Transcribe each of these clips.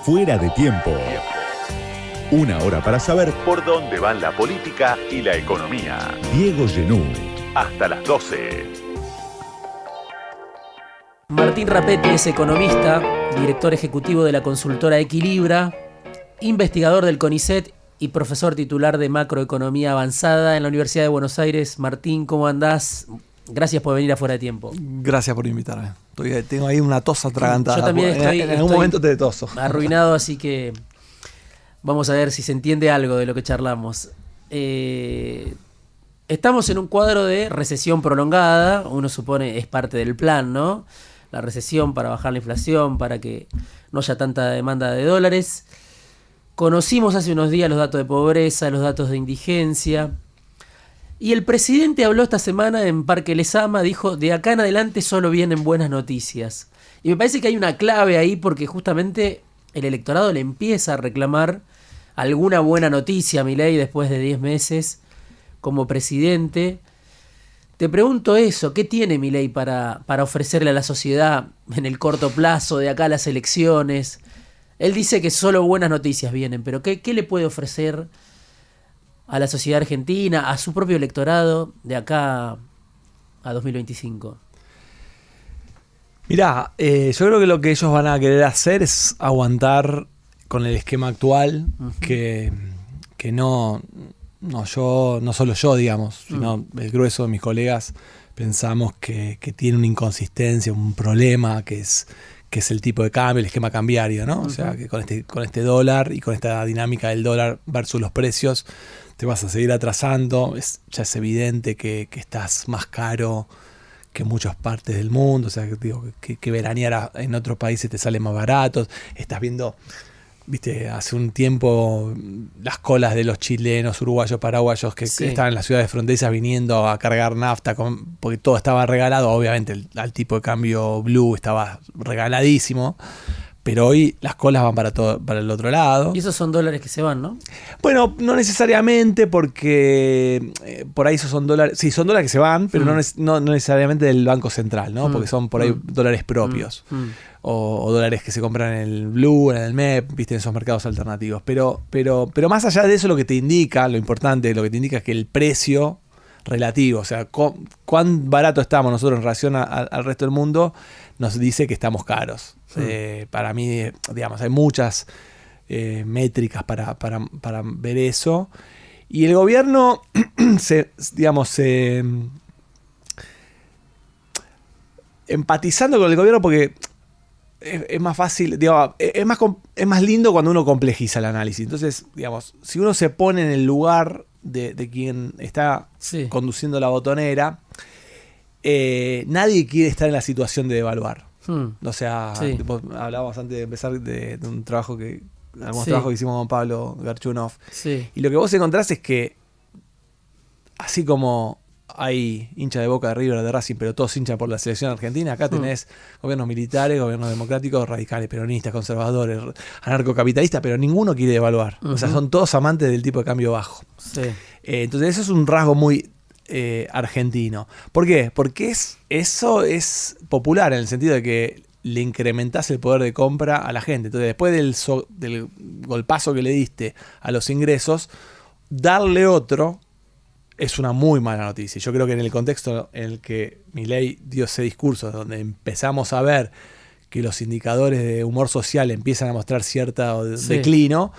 Fuera de Tiempo. Una hora para saber por dónde van la política y la economía. Diego Genú. Hasta las 12. Martín Rapetti es economista, director ejecutivo de la consultora Equilibra, investigador del CONICET y profesor titular de macroeconomía avanzada en la Universidad de Buenos Aires. Martín, ¿cómo andás? Gracias por venir a Fuera de Tiempo. Gracias por invitarme. Tengo ahí una tos atragantada. Yo también en algún momento te toso. Arruinado, así que vamos a ver si se entiende algo de lo que charlamos. Estamos en un cuadro de recesión prolongada. Uno supone es parte del plan, ¿no? La recesión para bajar la inflación, para que no haya tanta demanda de dólares. Conocimos hace unos días los datos de pobreza, los datos de indigencia. Y el presidente habló esta semana en Parque Lezama, dijo, de acá en adelante solo vienen buenas noticias. Y me parece que hay una clave ahí porque justamente el electorado le empieza a reclamar alguna buena noticia a Milei después de 10 meses como presidente. Te pregunto eso, ¿qué tiene Milei para ofrecerle a la sociedad en el corto plazo, de acá a las elecciones? Él dice que solo buenas noticias vienen, pero ¿qué le puede ofrecer a la sociedad argentina, a su propio electorado de acá a 2025? Mirá, yo creo que lo que ellos van a querer hacer es aguantar con el esquema actual, que no solo yo, digamos, sino el grueso de mis colegas pensamos que tiene una inconsistencia, un problema que es el tipo de cambio, el esquema cambiario, ¿no? O sea, que con este dólar y con esta dinámica del dólar versus los precios te vas a seguir atrasando. Ya es evidente que estás más caro que en muchas partes del mundo. O sea, que veranear en otros países te sale más barato. Estás viendo, viste, hace un tiempo las colas de los chilenos, uruguayos, paraguayos que estaban en las ciudades fronterizas viniendo a cargar nafta porque todo estaba regalado. Obviamente al tipo de cambio blue estaba regaladísimo. Pero hoy las colas van para el otro lado. Y esos son dólares que se van, ¿no? Bueno, no necesariamente, porque por ahí esos son dólares. Sí, son dólares que se van, pero no necesariamente del Banco Central, ¿no? Porque son por ahí dólares propios. O dólares que se compran en el Blue, en el MEP, viste, en esos mercados alternativos. Pero más allá de eso, lo que te indica, lo importante, lo que te indica es que el precio relativo, o sea, cuán barato estamos nosotros en relación al resto del mundo, nos dice que estamos caros. Para mí, digamos, hay muchas métricas para ver eso. Y el gobierno, empatizando con el gobierno porque es más fácil, digamos, es más lindo cuando uno complejiza el análisis. Entonces, digamos, si uno se pone en el lugar de quien está conduciendo la botonera, nadie quiere estar en la situación de devaluar. O sea, hablábamos antes de empezar de un trabajo algunos trabajos que hicimos con Pablo Garchunov. Y lo que vos encontrás es que, así como hay hincha de Boca, de River, de Racing, pero todos hinchas por la selección argentina, acá tenés gobiernos militares, gobiernos democráticos, radicales, peronistas, conservadores, anarcocapitalistas, pero ninguno quiere devaluar. O sea, son todos amantes del tipo de cambio bajo. Entonces eso es un rasgo muy argentino. ¿Por qué? Porque eso es popular en el sentido de que le incrementás el poder de compra a la gente. Entonces, después del golpazo que le diste a los ingresos, darle otro es una muy mala noticia. Yo creo que en el contexto en el que Milei dio ese discurso, donde empezamos a ver que los indicadores de humor social empiezan a mostrar cierto declino,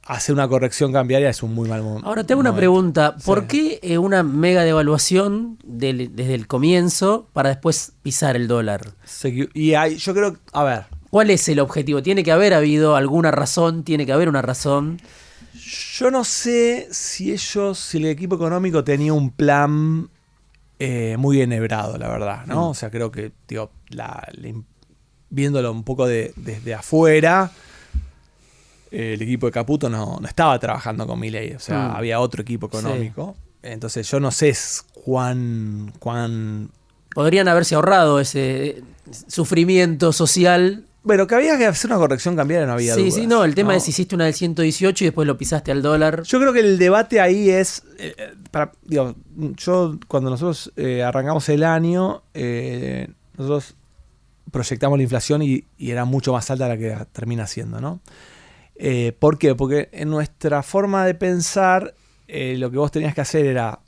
hacer una corrección cambiaria es un muy mal momento. Ahora te hago una pregunta. ¿Por qué una mega devaluación desde el comienzo para después pisar el dólar? Yo creo, a ver. ¿Cuál es el objetivo? ¿Tiene que haber habido alguna razón? ¿Tiene que haber una razón? Yo no sé si el equipo económico tenía un plan muy enhebrado, la verdad, ¿no? O sea, creo que, viéndolo un poco desde afuera, el equipo de Caputo no estaba trabajando con Milei, o sea, había otro equipo económico. Entonces yo no sé cuán... Podrían haberse ahorrado ese sufrimiento social. Bueno, que había que hacer una corrección cambiaria, no había dudas. Sí, no, el tema es hiciste una del 118 y después lo pisaste al dólar. Yo creo que el debate ahí es, cuando nosotros arrancamos el año, nosotros proyectamos la inflación y era mucho más alta de la que termina siendo, ¿no? ¿Por qué? Porque en nuestra forma de pensar, lo que vos tenías que hacer era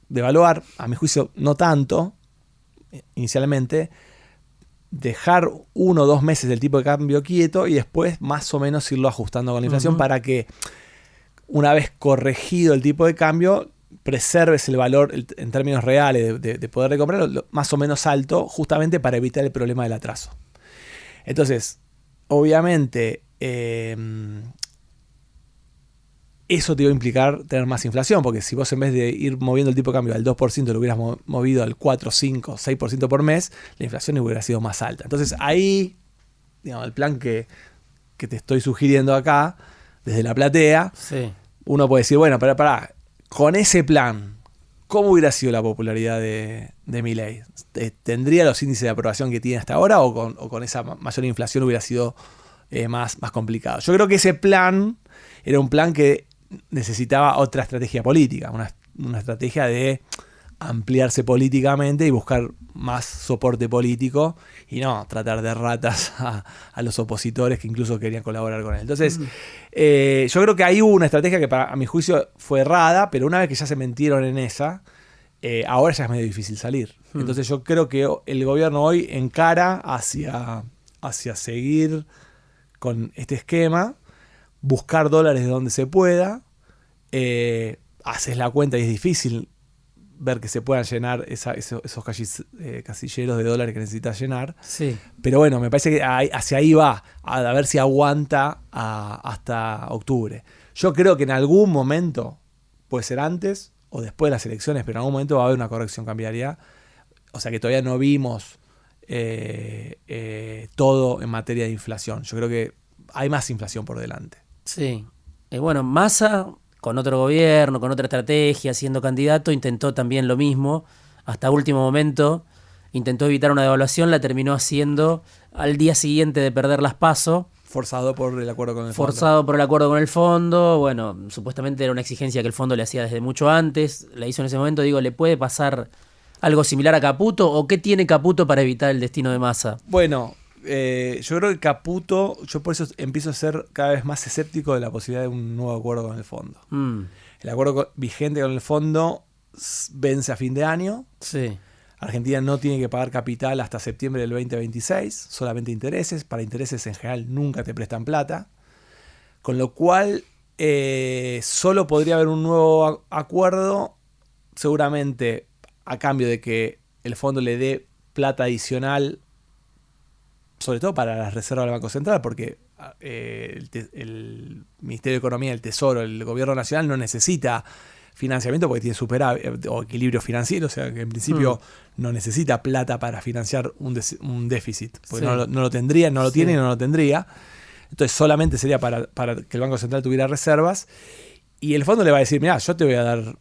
devaluar, a mi juicio no tanto, inicialmente, dejar 1 o 2 meses del tipo de cambio quieto y después más o menos irlo ajustando con la inflación para que una vez corregido el tipo de cambio preserves el valor en términos reales de poder de comprar más o menos alto, justamente para evitar el problema del atraso. Entonces, obviamente, eso te iba a implicar tener más inflación, porque si vos en vez de ir moviendo el tipo de cambio al 2% lo hubieras movido al 4, 5, 6% por mes, la inflación hubiera sido más alta. Entonces ahí, digamos, el plan que te estoy sugiriendo acá, desde la platea, uno puede decir, bueno, pará, con ese plan, ¿cómo hubiera sido la popularidad de Milei? ¿Tendría los índices de aprobación que tiene hasta ahora o con esa mayor inflación hubiera sido más complicado? Yo creo que ese plan era un plan que necesitaba otra estrategia política, una estrategia de ampliarse políticamente y buscar más soporte político y no tratar de ratas a los opositores que incluso querían colaborar con él. Entonces, yo creo que ahí hubo una estrategia que a mi juicio fue errada, pero una vez que ya se metieron en esa, ahora ya es medio difícil salir. Entonces yo creo que el gobierno hoy encara hacia seguir con este esquema, buscar dólares de donde se pueda, haces la cuenta y es difícil ver que se puedan llenar esos casilleros de dólares que necesitas llenar. Sí. Pero bueno, me parece que hacia ahí va, a ver si aguanta hasta octubre. Yo creo que en algún momento, puede ser antes o después de las elecciones, pero en algún momento va a haber una corrección cambiaria. O sea que todavía no vimos todo en materia de inflación. Yo creo que hay más inflación por delante. Sí. Bueno, Massa, con otro gobierno, con otra estrategia, siendo candidato, intentó también lo mismo. Hasta último momento intentó evitar una devaluación, la terminó haciendo al día siguiente de perder las PASO. Forzado por el acuerdo con el fondo. Forzado por el acuerdo con el fondo. Bueno, supuestamente era una exigencia que el fondo le hacía desde mucho antes. La hizo en ese momento. Digo, ¿le puede pasar algo similar a Caputo? ¿O qué tiene Caputo para evitar el destino de Massa? Bueno, yo creo que Caputo, yo por eso empiezo a ser cada vez más escéptico de la posibilidad de un nuevo acuerdo con el fondo. El acuerdo vigente con el fondo vence a fin de año. Sí. Argentina no tiene que pagar capital hasta septiembre del 2026, solamente intereses. Para intereses en general nunca te prestan plata. Con lo cual, solo podría haber un nuevo acuerdo, seguramente a cambio de que el fondo le dé plata adicional, sobre todo para las reservas del Banco Central, porque el Ministerio de Economía, el Tesoro, el Gobierno Nacional no necesita financiamiento porque tiene superávit o equilibrio financiero, o sea que en principio no necesita plata para financiar un déficit, porque no lo tendría, no lo tiene y no lo tendría. Entonces solamente sería para que el Banco Central tuviera reservas, y el fondo le va a decir, mirá, yo te voy a dar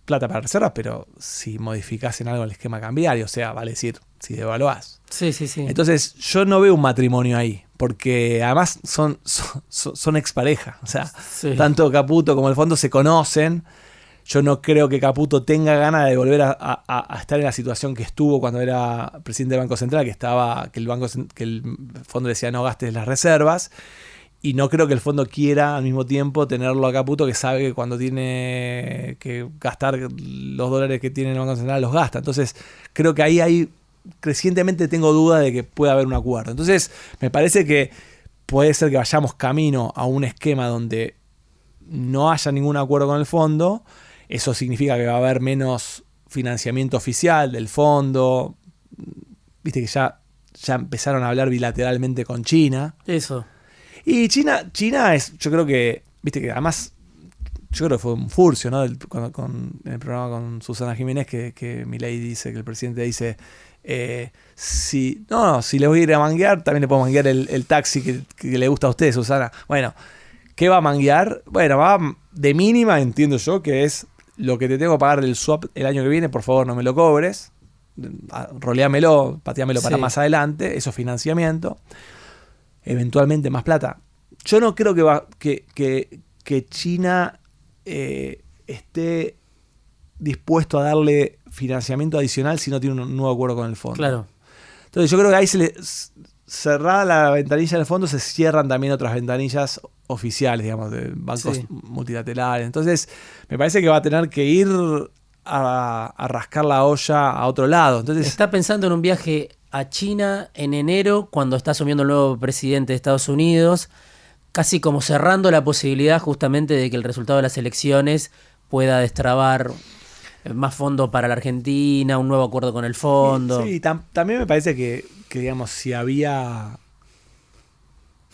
plata para reservas, pero si modificás en algo el esquema cambiario, o sea, vale decir, si devaluás. Sí. Entonces yo no veo un matrimonio ahí, porque además son expareja, o sea, tanto Caputo como el fondo se conocen. Yo no creo que Caputo tenga ganas de volver a estar en la situación que estuvo cuando era presidente del Banco Central, que el fondo le decía no gastes las reservas, y no creo que el fondo quiera al mismo tiempo tenerlo a Caputo, que sabe que cuando tiene que gastar los dólares que tiene el Banco Central los gasta. Entonces creo que ahí crecientemente tengo duda de que pueda haber un acuerdo. Entonces me parece que puede ser que vayamos camino a un esquema donde no haya ningún acuerdo con el fondo. Eso significa que va a haber menos financiamiento oficial del fondo. Viste que ya empezaron a hablar bilateralmente con China. Eso. Y China es, yo creo que, viste que además, yo creo que fue un furcio, ¿no? En el programa con Susana Jiménez, que Milei dice, que el presidente dice, si le voy a ir a manguear, también le puedo manguear el taxi que le gusta a usted, Susana. Bueno, ¿qué va a manguear? Bueno, va de mínima, entiendo yo, que es lo que te tengo que pagar del swap el año que viene, por favor no me lo cobres, roleámelo, pateámelo para más adelante, eso es financiamiento, eventualmente más plata. Yo no creo que China esté dispuesto a darle financiamiento adicional si no tiene un nuevo acuerdo con el fondo. Claro. Entonces yo creo que ahí cerrada la ventanilla del fondo, se cierran también otras ventanillas oficiales, digamos, de bancos multilaterales. Entonces me parece que va a tener que ir a rascar la olla a otro lado. Entonces, está pensando en un viaje a China en enero, cuando está asumiendo el nuevo presidente de Estados Unidos, casi como cerrando la posibilidad justamente de que el resultado de las elecciones pueda destrabar más fondos para la Argentina, un nuevo acuerdo con el fondo. Sí, también me parece que, digamos, si había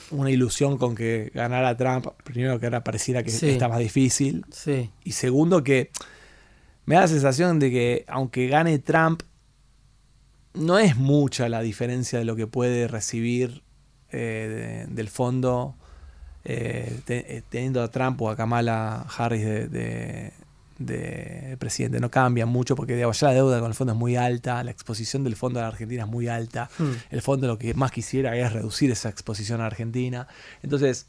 una ilusión con que ganara Trump, primero que ahora pareciera que está más difícil, y segundo que me da la sensación de que aunque gane Trump, no es mucha la diferencia de lo que puede recibir del fondo teniendo a Trump o a Kamala Harris de presidente. No cambia mucho porque digamos, ya la deuda con el fondo es muy alta, la exposición del fondo a la Argentina es muy alta. El fondo lo que más quisiera es reducir esa exposición a Argentina. Entonces,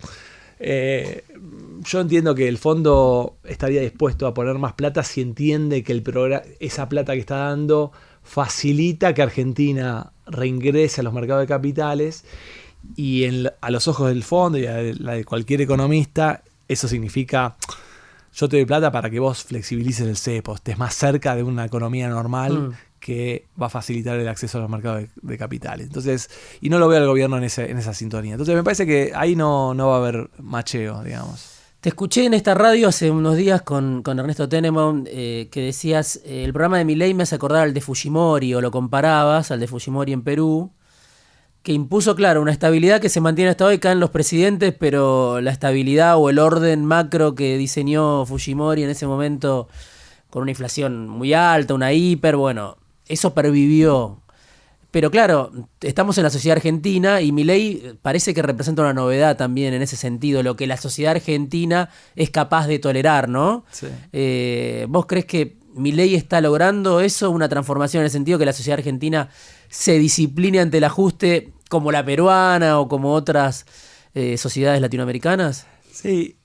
yo entiendo que el fondo estaría dispuesto a poner más plata si entiende que esa plata que está dando facilita que Argentina reingrese a los mercados de capitales, y a los ojos del fondo y a la de cualquier economista, eso significa: yo te doy plata para que vos flexibilices el cepo, estés más cerca de una economía normal que va a facilitar el acceso a los mercados de capitales. Entonces, y no lo veo al gobierno en esa sintonía. Entonces me parece que ahí no va a haber macheo, digamos. Te escuché en esta radio hace unos días con Ernesto Tenenbaum que decías, el programa de Milei me hace acordar al de Fujimori, o lo comparabas al de Fujimori en Perú, que impuso, claro, una estabilidad que se mantiene hasta hoy, caen los presidentes, pero la estabilidad o el orden macro que diseñó Fujimori en ese momento, con una inflación muy alta, una hiper, bueno, eso pervivió. Pero claro, estamos en la sociedad argentina y Milei parece que representa una novedad también en ese sentido, lo que la sociedad argentina es capaz de tolerar, ¿no? Sí. ¿Vos crees que Milei está logrando eso, una transformación en el sentido que la sociedad argentina se discipline ante el ajuste como la peruana o como otras sociedades latinoamericanas? Sí,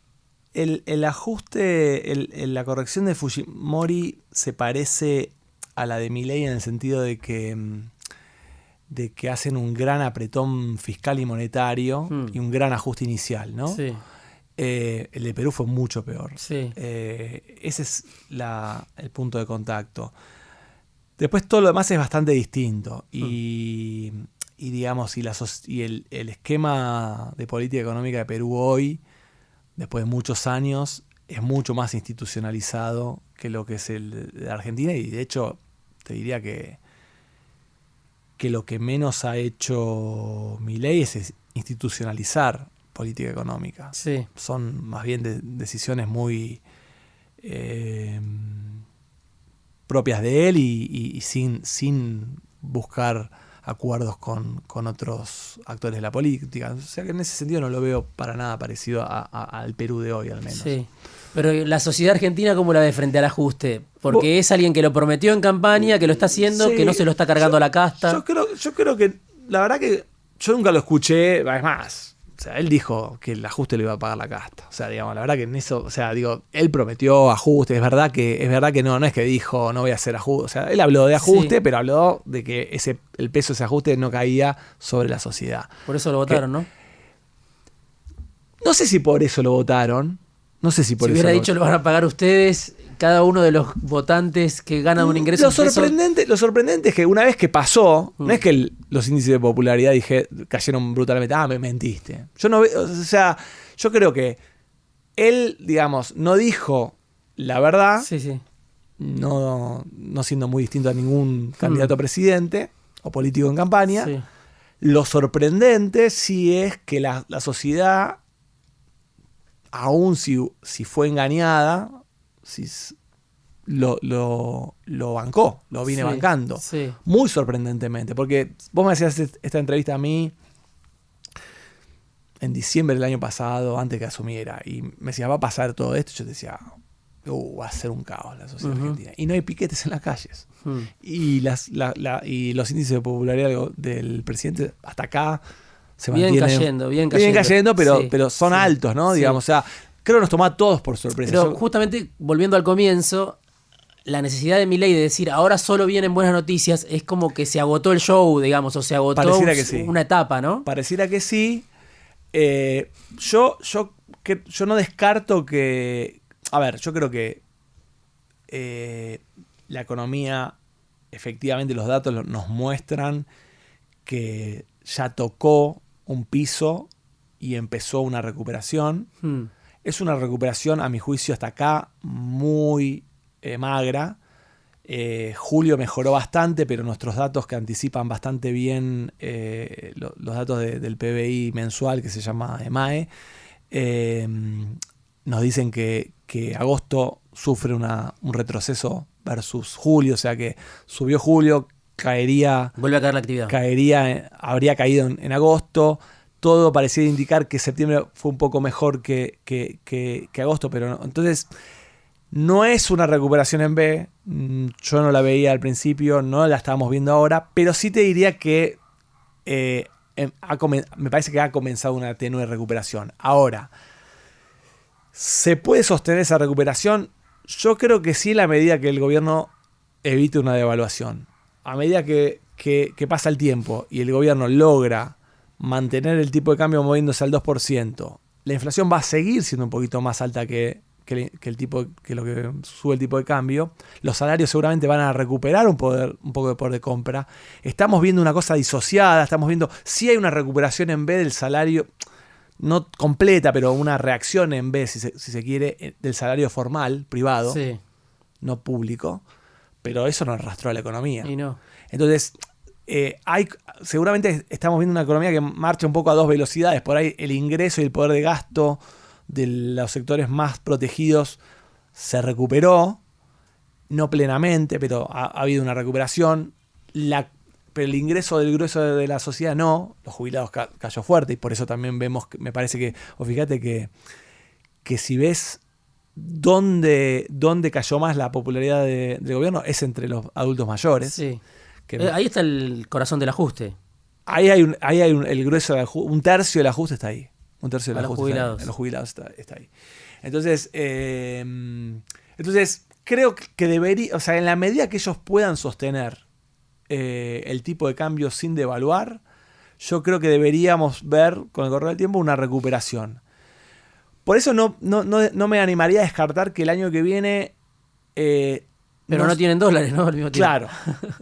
el ajuste, la corrección de Fujimori se parece a la de Milei en el sentido de que hacen un gran apretón fiscal y monetario y un gran ajuste inicial, ¿no? Sí. El de Perú fue mucho peor. Sí. Ese es el punto de contacto. Después todo lo demás es bastante distinto. Y digamos, y el esquema de política económica de Perú hoy, después de muchos años, es mucho más institucionalizado que lo que es el de Argentina. Y de hecho, te diría que lo que menos ha hecho Milei es institucionalizar política económica. Sí. Son más bien decisiones muy propias de él y sin buscar acuerdos con otros actores de la política. O sea que en ese sentido no lo veo para nada parecido al Perú de hoy, al menos. Sí. Pero la sociedad argentina, ¿cómo la ve frente al ajuste? Porque es alguien que lo prometió en campaña, que lo está haciendo, que no se lo está cargando a la casta. Yo creo que, la verdad que yo nunca lo escuché, es más, o sea, él dijo que el ajuste lo iba a pagar la casta. O sea, digamos, la verdad que en eso, o sea, digo, él prometió ajuste, es verdad que no es que dijo no voy a hacer ajuste. O sea, él habló de ajuste, pero habló de que el peso de ese ajuste no caía sobre la sociedad. Por eso lo votaron, ¿no? No sé si por eso lo votaron. No sé si por si eso. hubiera dicho lo van a pagar ustedes, cada uno de los votantes que ganan un ingreso. Lo sorprendente es que una vez que pasó, no es que los índices de popularidad cayeron brutalmente. Me mentiste. Yo creo que él, digamos, no dijo la verdad. Sí. No siendo muy distinto a ningún candidato a presidente o político en campaña. Sí. Lo sorprendente sí es que la sociedad, aún si fue engañada, lo bancó, lo vine bancando. Sí. Muy sorprendentemente, porque vos me hacías esta entrevista a mí en diciembre del año pasado, antes que asumiera, y me decías, va a pasar todo esto, y yo te decía, va a ser un caos la sociedad argentina. Y no hay piquetes en las calles. Y los índices de popularidad del presidente hasta acá se mantienen. Bien cayendo, pero son altos, ¿no? Digamos, o sea, creo que nos tomó a todos por sorpresa. Pero justamente, volviendo al comienzo, la necesidad de Milei de decir ahora solo vienen buenas noticias es como que se agotó el show, digamos, o se agotó una etapa, ¿no? Pareciera que sí. Yo no descarto que... A ver, yo creo que la economía, efectivamente los datos nos muestran que ya tocó un piso y empezó una recuperación. Es una recuperación, a mi juicio, hasta acá muy magra. Julio mejoró bastante, pero nuestros datos que anticipan bastante bien los datos del PBI mensual, que se llama EMAE, nos dicen que agosto sufre un retroceso versus julio, o sea que subió julio, vuelve a caer la actividad. Habría caído en agosto. Todo parecía indicar que septiembre fue un poco mejor que agosto, pero no. Entonces no es una recuperación en B. Yo no la veía al principio, no la estábamos viendo ahora, pero sí te diría que me parece que ha comenzado una tenue recuperación. Ahora, ¿se puede sostener esa recuperación? Yo creo que sí, en la medida que el gobierno evite una devaluación. A medida que pasa el tiempo y el gobierno logra mantener el tipo de cambio moviéndose al 2%, la inflación va a seguir siendo un poquito más alta que lo que sube el tipo de cambio. Los salarios seguramente van a recuperar un poco de poder de compra. Estamos viendo una cosa disociada, estamos viendo sí hay una recuperación en B del salario, no completa, pero una reacción en B, si se quiere, del salario formal, privado, sí, no público, pero eso no arrastró a la economía. Y no. Entonces, seguramente estamos viendo una economía que marcha un poco a dos velocidades. Por ahí el ingreso y el poder de gasto de los sectores más protegidos se recuperó, no plenamente, pero ha habido una recuperación. Pero el ingreso del grueso de la sociedad no. Los jubilados cayó fuerte y por eso también vemos, me parece que, o fíjate que si ves dónde cayó más la popularidad del gobierno es entre los adultos mayores. Sí. Ahí está el corazón del ajuste. Ahí hay el grueso, un tercio del ajuste está ahí. Un tercio del ajuste jubilados. Está ahí. Los jubilados está ahí. Entonces creo que debería, o sea, en la medida que ellos puedan sostener el tipo de cambio sin devaluar, yo creo que deberíamos ver con el correr del tiempo una recuperación. Por eso no me animaría a descartar que el año que viene... pero no tienen dólares, ¿no? Al mismo tiempo.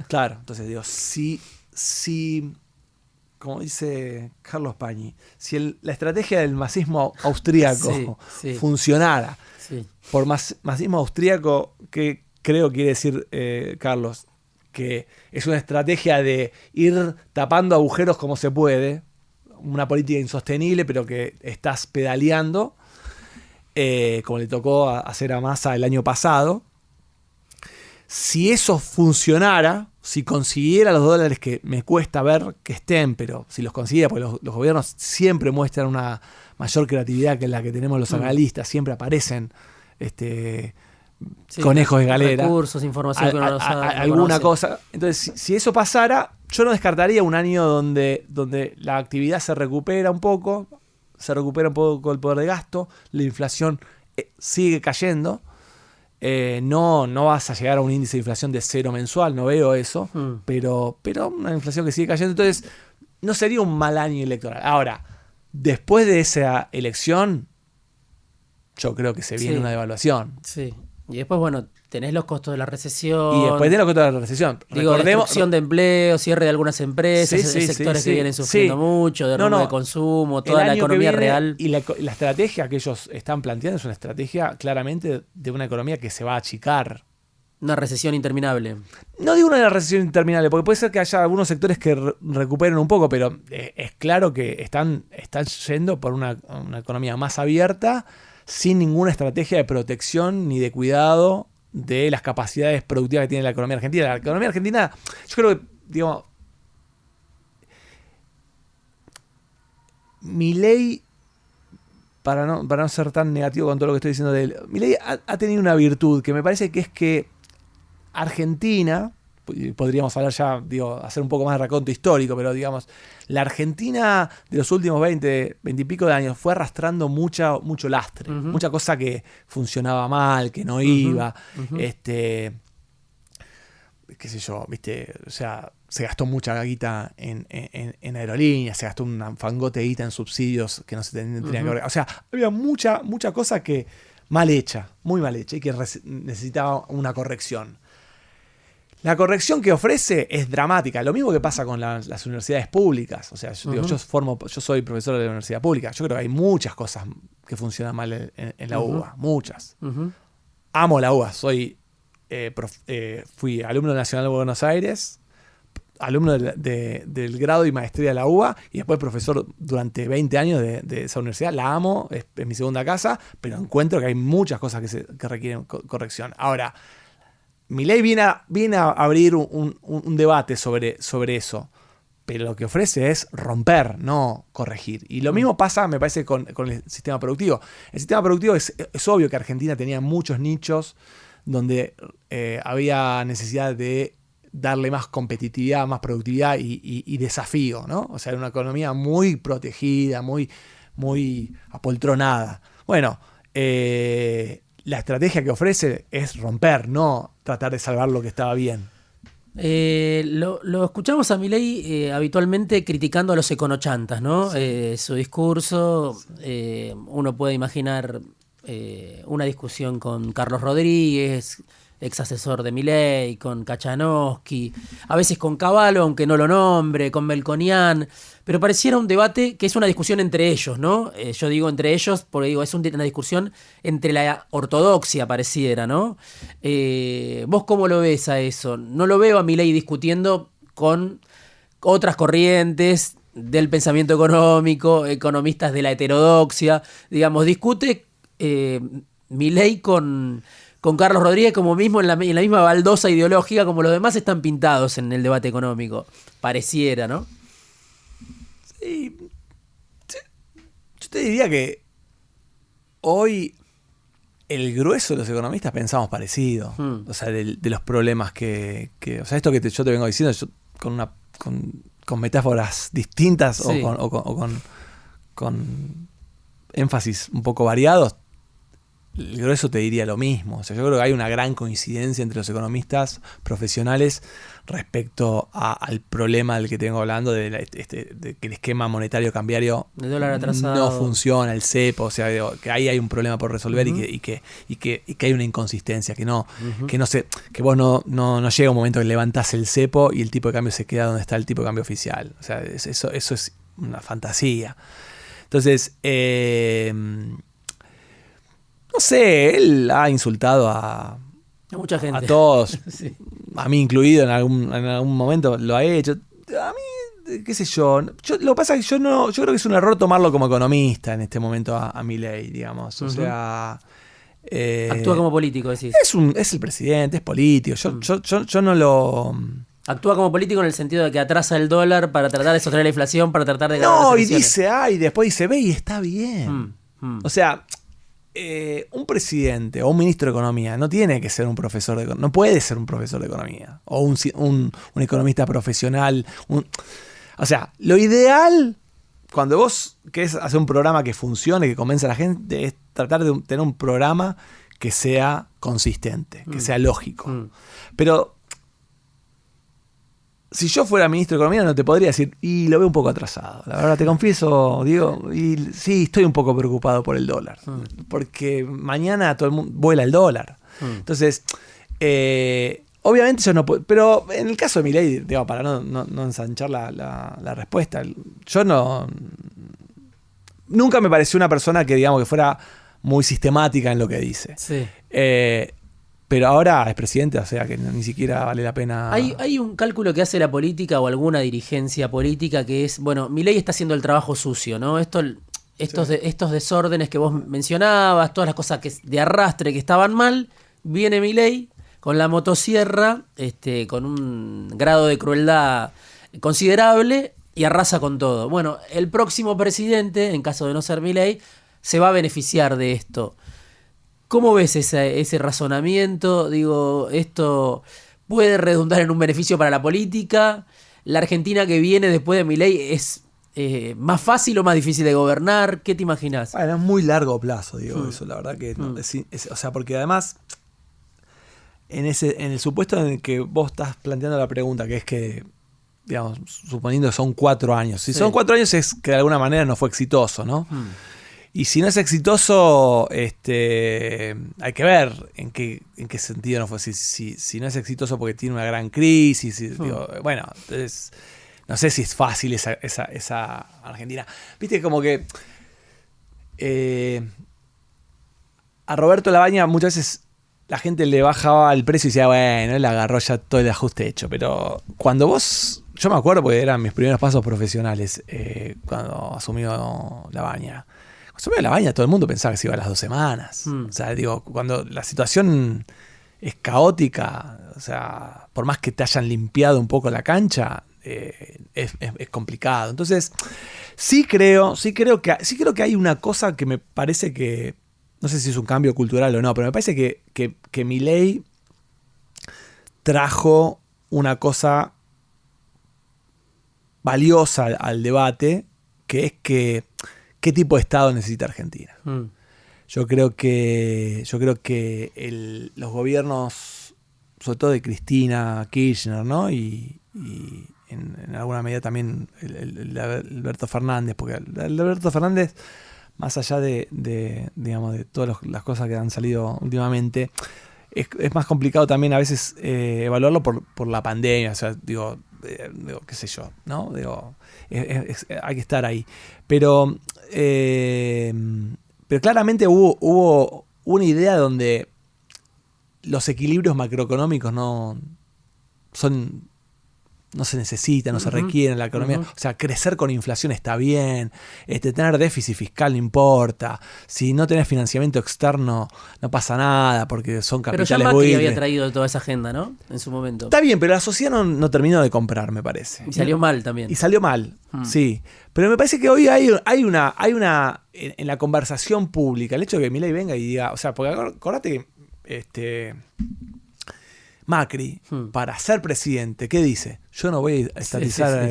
Claro. Entonces digo, si como dice Carlos Pañi, si la estrategia del masismo austríaco funcionara, por masismo austríaco, ¿qué creo quiere decir Carlos? Que es una estrategia de ir tapando agujeros como se puede, una política insostenible, pero que estás pedaleando, como le tocó hacer a Massa el año pasado. Si eso funcionara, si consiguiera los dólares, que me cuesta ver que estén, pero si los consiguiera, porque los gobiernos siempre muestran una mayor creatividad que la que tenemos los analistas, siempre aparecen conejos de galera. Recursos, información que uno no sabe, alguna cosa. Entonces, si eso pasara, yo no descartaría un año donde la actividad se recupera un poco el poder de gasto, la inflación sigue cayendo. No vas a llegar a un índice de inflación de 0 mensual, no veo eso, pero una inflación que sigue cayendo. Entonces, no sería un mal año electoral. Ahora, después de esa elección, yo creo que se viene una devaluación. Sí. Y después, bueno, tenés los costos de la recesión. Y después tenés los costos de la recesión. Destrucción de empleo, cierre de algunas empresas, sectores que vienen sufriendo mucho, derrumbe de consumo, toda la economía real. Y la estrategia que ellos están planteando es una estrategia claramente de una economía que se va a achicar. Una recesión interminable. No digo una recesión interminable, porque puede ser que haya algunos sectores que recuperen un poco, pero es claro que están yendo por una economía más abierta, sin ninguna estrategia de protección ni de cuidado de las capacidades productivas que tiene la economía argentina. La economía argentina, yo creo que, digamos, Milei, para no ser tan negativo con todo lo que estoy diciendo de él, Milei ha tenido una virtud que me parece que es que Argentina, podríamos hablar ya, hacer un poco más de raconto histórico, pero digamos, la Argentina de los últimos 20 y pico de años fue arrastrando mucho lastre, mucha cosa que funcionaba mal, que no iba, qué sé yo, ¿viste? O sea, se gastó mucha guita en aerolíneas, se gastó un fangote de guita en subsidios que no se tenían que ver. O sea, había mucha cosa que mal hecha, muy mal hecha, y que necesitaba una corrección. La corrección que ofrece es dramática. Lo mismo que pasa con las universidades públicas. O sea, yo soy profesor de la universidad pública. Yo creo que hay muchas cosas que funcionan mal en la UBA. Muchas. Amo la UBA. Fui alumno nacional de Buenos Aires, alumno del grado y maestría de la UBA, y después profesor durante 20 años de esa universidad. La amo, es mi segunda casa, pero encuentro que hay muchas cosas que requieren corrección. Ahora, Milei viene a abrir un debate sobre eso, pero lo que ofrece es romper, no corregir. Y lo mismo pasa, me parece, con el sistema productivo. El sistema productivo es obvio que Argentina tenía muchos nichos donde había necesidad de darle más competitividad, más productividad y desafío, ¿no? O sea, era una economía muy protegida, muy apoltronada. Bueno, la estrategia que ofrece es romper, no tratar de salvar lo que estaba bien. Lo escuchamos a Milei habitualmente criticando a los econochantas, ¿no? Sí. Su discurso, uno puede imaginar una discusión con Carlos Rodríguez, ex asesor de Milei, con Kachanowski, a veces con Cavallo, aunque no lo nombre, con Melconian, pero pareciera un debate que es una discusión entre ellos, ¿no? Yo digo entre ellos porque digo, es una discusión entre la ortodoxia, pareciera, ¿no? ¿Vos cómo lo ves a eso? No lo veo a Milei discutiendo con otras corrientes del pensamiento económico, economistas de la heterodoxia, digamos, discute Milei con Carlos Rodríguez como mismo en la misma baldosa ideológica, como los demás están pintados en el debate económico. Pareciera, ¿no? Sí. Yo te diría que hoy el grueso de los economistas pensamos parecido. O sea, de los problemas que o sea, esto que yo te vengo diciendo, con metáforas distintas, sí, o con énfasis un poco variados, el grueso te diría lo mismo. O sea, yo creo que hay una gran coincidencia entre los economistas profesionales respecto al problema del que tengo hablando, de que el esquema monetario cambiario no funciona, el cepo. O sea, que ahí hay un problema por resolver. Y que hay una inconsistencia, que vos no llega un momento que levantás el cepo y el tipo de cambio se queda donde está el tipo de cambio oficial. O sea, eso es una fantasía. Entonces, no sé, él ha insultado a mucha gente, a todos, sí, a mí incluido en algún momento lo ha hecho. A mí, qué sé yo, lo que pasa es que yo creo que es un error tomarlo como economista en este momento a Milei, digamos. O sea, actúa como político, decís. Es el presidente, es político. Yo no lo... Actúa como político en el sentido de que atrasa el dólar para tratar de sostener la inflación, para tratar de ganar las elecciones. Y después dice, ve y está bien. O sea, un presidente o un ministro de Economía no tiene que ser un profesor de economía, no puede ser un profesor de economía o un economista profesional. O sea, lo ideal, cuando vos querés hacer un programa que funcione, que convenza a la gente, es tratar de tener un programa que sea consistente, que sea lógico. Pero si yo fuera ministro de Economía no te podría decir, y lo veo un poco atrasado. La verdad, te confieso, Diego, y sí, estoy un poco preocupado por el dólar. Porque mañana todo el mundo vuela el dólar. Entonces, obviamente yo no puedo... Pero en el caso de Milei, digo, para no ensanchar la respuesta, yo nunca me pareció una persona que, digamos, que fuera muy sistemática en lo que dice. Sí. Pero ahora es presidente, o sea que ni siquiera vale la pena... Hay un cálculo que hace la política o alguna dirigencia política que es, bueno, Milei está haciendo el trabajo sucio, ¿no? Estos desórdenes que vos mencionabas, todas las cosas de arrastre que estaban mal, viene Milei con la motosierra, con un grado de crueldad considerable y arrasa con todo. Bueno, el próximo presidente, en caso de no ser Milei, se va a beneficiar de esto. ¿Cómo ves ese razonamiento? Digo, ¿esto puede redundar en un beneficio para la política? ¿La Argentina que viene después de Milei es más fácil o más difícil de gobernar? ¿Qué te imaginas? Bueno, es muy largo plazo, digo, eso, la verdad que... No, o sea, porque además en el supuesto en el que vos estás planteando la pregunta, que es que, digamos, suponiendo que son 4 años. Si son 4 años es que de alguna manera no fue exitoso, ¿no? Y si no es exitoso, hay que ver en qué sentido no fue. Si no es exitoso porque tiene una gran crisis. Digo, bueno, entonces no sé si es fácil esa Argentina. Viste, como que a Roberto Labaña muchas veces la gente le bajaba el precio y decía, bueno, él agarró ya todo el ajuste hecho. Pero cuando yo me acuerdo porque eran mis primeros pasos profesionales cuando asumió Labaña. Sobre la baña todo el mundo pensaba que se iba a las 2 semanas. O sea, digo, cuando la situación es caótica, o sea, por más que te hayan limpiado un poco la cancha, es complicado. Entonces, sí creo que hay una cosa que me parece que, no sé si es un cambio cultural o no, pero me parece que Milei trajo una cosa valiosa al debate, que es que ¿qué tipo de Estado necesita Argentina? Yo creo que los gobiernos, sobre todo de Cristina Kirchner, ¿no? Y en alguna medida también el de Alberto Fernández, porque el de Alberto Fernández, más allá digamos, de todas las cosas que han salido últimamente, es más complicado también a veces evaluarlo por la pandemia. O sea, digo, qué sé yo, ¿no? Digo, hay que estar ahí. Pero claramente hubo una idea donde los equilibrios macroeconómicos no se necesitan, no se requieren en la economía. O sea, crecer con inflación está bien, tener déficit fiscal no importa, si no tenés financiamiento externo no pasa nada porque son capitales buitres. Pero ya Macri buitres. había traído toda esa agenda, ¿no? En su momento. Está bien, pero la sociedad no terminó de comprar, me parece. Y salió mal también. Y salió mal, sí. Pero me parece que hoy hay una en la conversación pública, el hecho de que Milei venga y diga, o sea, porque acordate que Macri, para ser presidente, ¿qué dice? Yo no voy a estatizar,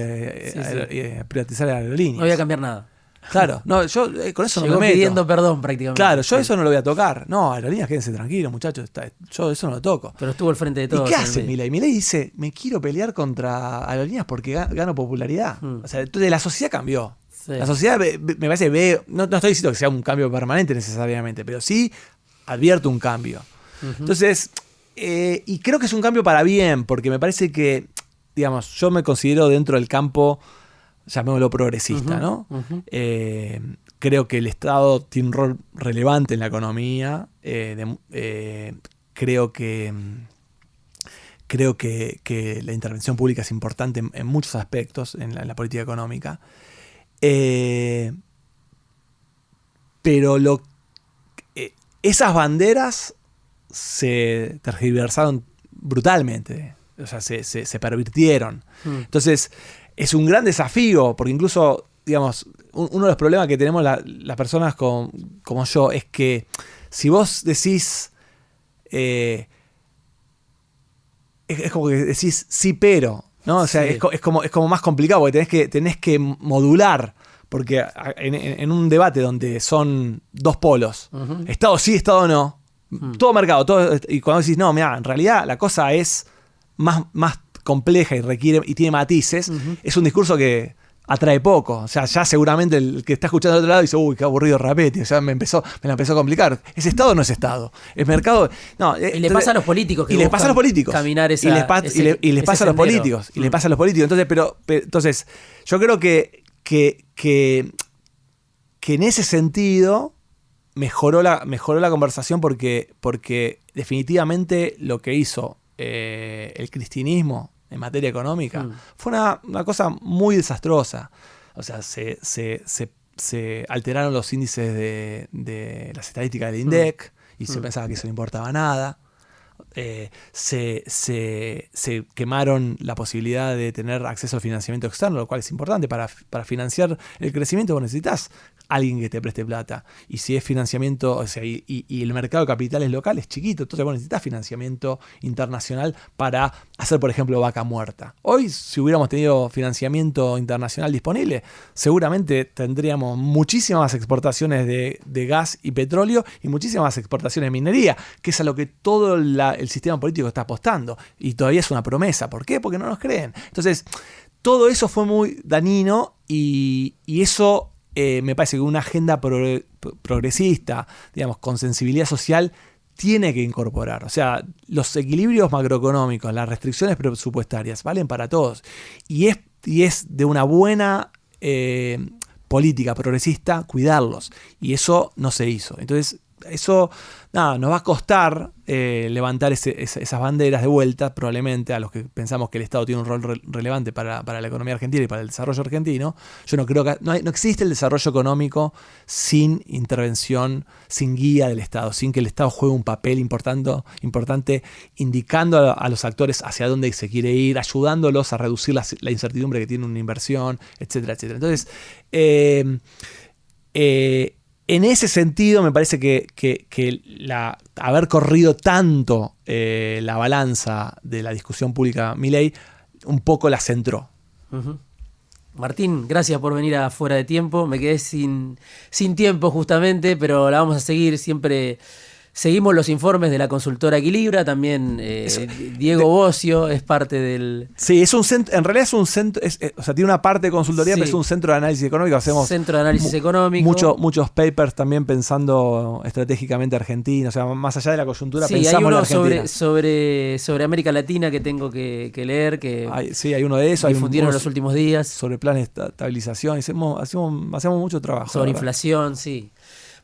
privatizar aerolíneas. No voy a cambiar nada. Claro, no, yo con eso Llegó no me meto. pidiendo perdón prácticamente. Claro, yo eso no lo voy a tocar. No, aerolíneas, quédense tranquilos, muchachos. Yo eso no lo toco. Pero estuvo al frente de todo. ¿Y qué hace Milei? Milei dice, me quiero pelear contra aerolíneas porque gano popularidad. O sea, entonces la sociedad cambió. Sí. La sociedad me parece no estoy diciendo que sea un cambio permanente necesariamente, pero sí advierto un cambio. Entonces, y creo que es un cambio para bien, porque me parece que, digamos, yo me considero dentro del campo, llamémoslo progresista, ¿no? Creo que el Estado tiene un rol relevante en la economía. Creo que la intervención pública es importante en muchos aspectos en la política económica. Pero esas banderas se tergiversaron brutalmente. O sea, se pervirtieron. Entonces, es un gran desafío, porque incluso, digamos, uno de los problemas que tenemos las personas como yo es que si vos decís, es como que decís sí, pero, ¿no? O sea, sí. es como más complicado, porque tenés que modular, porque en un debate donde son dos polos, Estado sí, Estado no, todo mercado, todo, y cuando decís, no, mira, en realidad la cosa es más compleja y tiene matices, es un discurso que atrae poco. O sea, ya seguramente el que está escuchando al otro lado dice, uy, qué aburrido Rapetti, o sea, me la empezó a complicar. ¿Es Estado o no es Estado? ¿Es mercado? No. Y le pasa a los políticos que y les pasa a los políticos. Caminar esa, y les pasa a los políticos. Y les pasa a los políticos. Entonces, yo creo que en ese sentido mejoró la conversación porque definitivamente lo que hizo el cristinismo en materia económica fue una cosa muy desastrosa. O sea, se alteraron los índices de las estadísticas del INDEC y se pensaba que eso no importaba nada. Se quemaron la posibilidad de tener acceso al financiamiento externo, lo cual es importante. Para financiar el crecimiento vos necesitas alguien que te preste plata. Y si es financiamiento, o sea, y el mercado de capitales local es chiquito, entonces vos necesitas financiamiento internacional para hacer, por ejemplo, vaca muerta. Hoy, si hubiéramos tenido financiamiento internacional disponible, seguramente tendríamos muchísimas más exportaciones de gas y petróleo y muchísimas más exportaciones de minería, que es a lo que todo el sistema político está apostando. Y todavía es una promesa. ¿Por qué? Porque no nos creen. Entonces, todo eso fue muy dañino y eso me parece que una agenda progresista, digamos, con sensibilidad social, tiene que incorporar. O sea, los equilibrios macroeconómicos, las restricciones presupuestarias valen para todos. Y es de una buena política progresista cuidarlos. Y eso no se hizo. Entonces, eso nos va a costar levantar esas banderas de vuelta, probablemente, a los que pensamos que el Estado tiene un rol relevante para la economía argentina y para el desarrollo argentino. Yo no creo que no existe el desarrollo económico sin intervención, sin guía del Estado, sin que el Estado juegue un papel importante indicando a los actores hacia dónde se quiere ir, ayudándolos a reducir la incertidumbre que tiene una inversión, etcétera, etcétera. Entonces, en ese sentido, me parece que haber corrido tanto la balanza de la discusión pública Milei un poco la centró. Uh-huh. Martín, gracias por venir a Fuera de Tiempo. Me quedé sin tiempo justamente, pero la vamos a seguir siempre. Seguimos los informes de la consultora Equilibra, también Diego Bocio es parte del... Sí, es un centro, en realidad es un centro, o sea, tiene una parte de consultoría, sí, pero es un centro de análisis económico. Hacemos centro de análisis económico. Muchos papers también pensando estratégicamente Argentina, o sea, más allá de la coyuntura, sí, pensamos hay uno en Argentina. sobre América Latina que tengo que leer, que hay uno de esos. Difundieron en los últimos días. Sobre planes de estabilización, hacemos mucho trabajo. Sobre inflación, sí.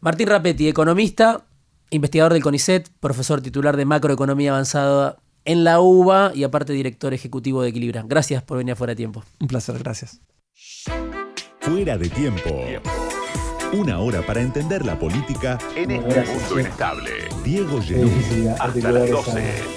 Martín Rapetti, economista, investigador del CONICET, profesor titular de macroeconomía avanzada en la UBA y aparte director ejecutivo de Equilibra. Gracias por venir a Fuera de Tiempo. Un placer, gracias. Fuera de Tiempo. Una hora para entender la política en este mundo inestable. Diego Genú. Hasta las 12.